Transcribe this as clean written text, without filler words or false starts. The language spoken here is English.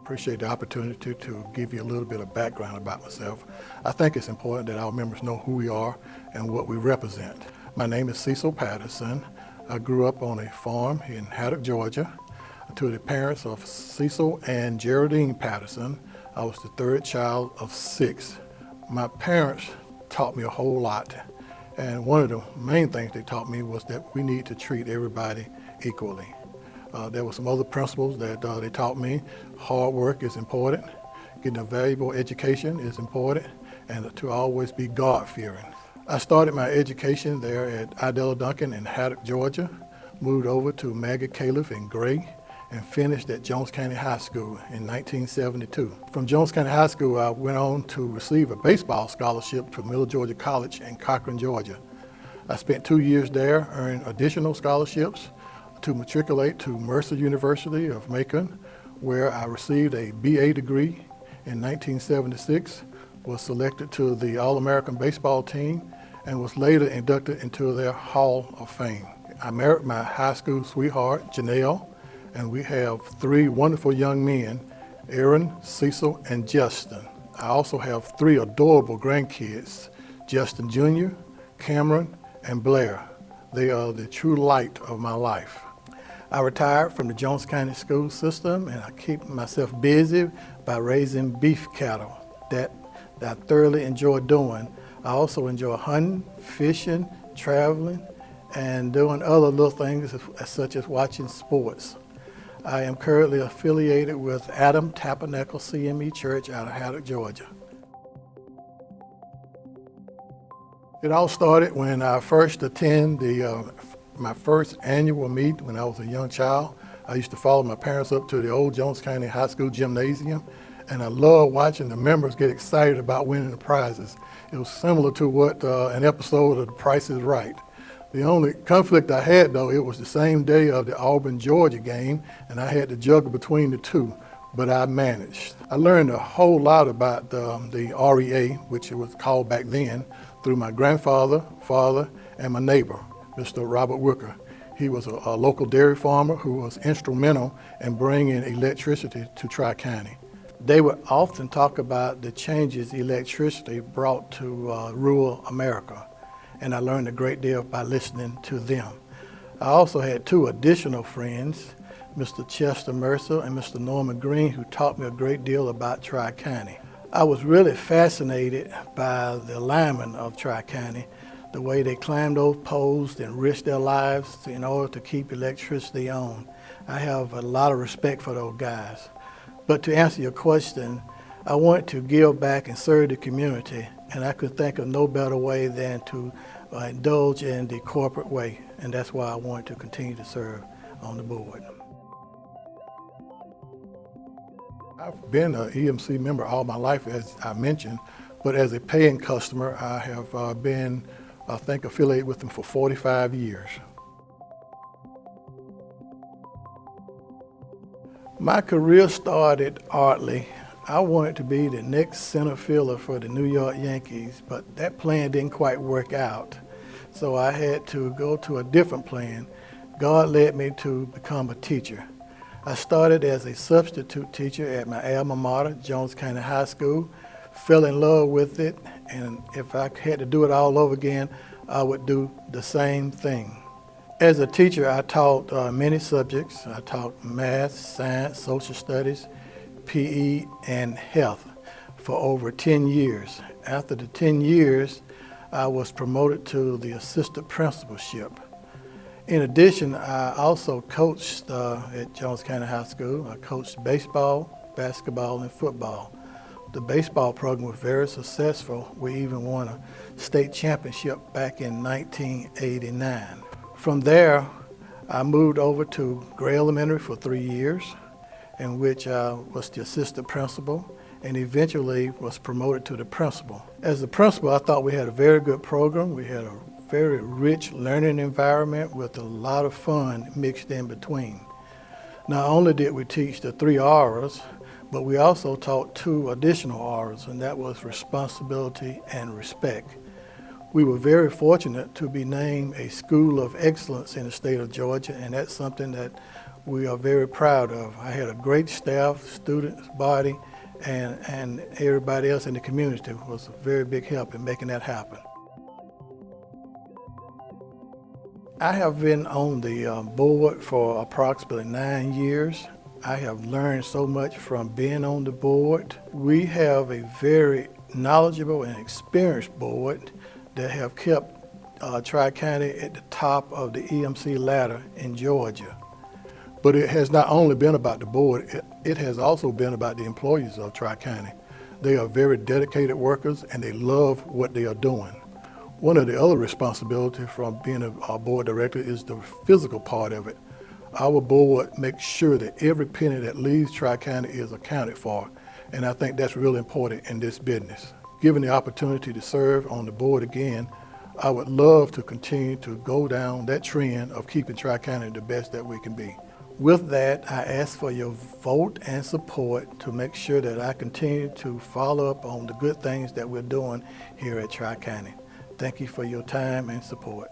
Appreciate the opportunity to give you a little bit of background about myself. I think it's important that our members know who we are and what we represent. My name is Cecil Patterson. I grew up on a farm in Haddock, Georgia, to the parents of Cecil and Geraldine Patterson. I was the third child of 6. My parents taught me a whole lot, and one of the main things they taught me was that we need to treat everybody equally. There were some other principles that they taught me. Hard work is important, getting a valuable education is important, and to always be God-fearing. I started my education there at Idella Duncan in Haddock, Georgia, moved over to Maggie Califf in Gray, and finished at Jones County High School in 1972. From Jones County High School, I went on to receive a baseball scholarship to Middle Georgia College in Cochran, Georgia. I spent 2 years there, earned additional scholarships to matriculate to Mercer University of Macon, where I received a BA degree in 1976, was selected to the All-American baseball team, and was later inducted into their Hall of Fame. I married my high school sweetheart, Janelle, and we have 3 wonderful young men, Aaron, Cecil, and Justin. I also have 3 adorable grandkids, Justin Jr., Cameron, and Blair. They are the true light of my life. I retired from the Jones County school system, and I keep myself busy by raising beef cattle that I thoroughly enjoy doing. I also enjoy hunting, fishing, traveling, and doing other little things such as watching sports. I am currently affiliated with Adam Tabernacle CME Church out of Haddock, Georgia. It all started when I first attended my first annual meet when I was a young child. I used to follow my parents up to the old Jones County High School gymnasium, and I loved watching the members get excited about winning the prizes. It was similar to what an episode of The Price is Right. The only conflict I had, though, it was the same day of the Auburn-Georgia game, and I had to juggle between the two, but I managed. I learned a whole lot about the REA, which it was called back then, through my grandfather, father, and my neighbor, Mr. Robert Wicker. He was a local dairy farmer who was instrumental in bringing electricity to Tri-County. They would often talk about the changes electricity brought to rural America, and I learned a great deal by listening to them. I also had 2 additional friends, Mr. Chester Mercer and Mr. Norman Green, who taught me a great deal about Tri-County. I was really fascinated by the linemen of Tri-County, the way they climbed those poles and risked their lives in order to keep electricity on. I have a lot of respect for those guys. But to answer your question, I want to give back and serve the community, and I could think of no better way than to indulge in the corporate way, and that's why I want to continue to serve on the board. I've been an EMC member all my life, as I mentioned, but as a paying customer, I have been, I think, affiliated with them for 45 years. My career started oddly. I wanted to be the next center fielder for the New York Yankees, but that plan didn't quite work out. So I had to go to a different plan. God led me to become a teacher. I started as a substitute teacher at my alma mater, Jones County High School, fell in love with it, and if I had to do it all over again, I would do the same thing. As a teacher, I taught many subjects. I taught math, science, social studies, PE, and health for over 10 years. After the 10 years, I was promoted to the assistant principalship. In addition, I also coached at Jones County High School. I coached baseball, basketball, and football. The baseball program was very successful. We even won a state championship back in 1989. From there, I moved over to Gray Elementary for 3 years, in which I was the assistant principal, and eventually was promoted to the principal. As the principal, I thought we had a very good program. We had a very rich learning environment with a lot of fun mixed in between. Not only did we teach the 3 R's, but we also taught 2 additional R's, and that was responsibility and respect. We were very fortunate to be named a School of Excellence in the state of Georgia, and that's something that we are very proud of. I had a great staff, students, body, and everybody else in the community was a very big help in making that happen. I have been on the board for approximately 9 years. I have learned so much from being on the board. We have a very knowledgeable and experienced board that have kept Tri-County at the top of the EMC ladder in Georgia. But it has not only been about the board, it has also been about the employees of Tri-County. They are very dedicated workers and they love what they are doing. One of the other responsibilities from being a board director is the physical part of it. Our board makes sure that every penny that leaves Tri-County is accounted for, and I think that's really important in this business. Given the opportunity to serve on the board again, I would love to continue to go down that trend of keeping Tri-County the best that we can be. With that, I ask for your vote and support to make sure that I continue to follow up on the good things that we're doing here at Tri-County. Thank you for your time and support.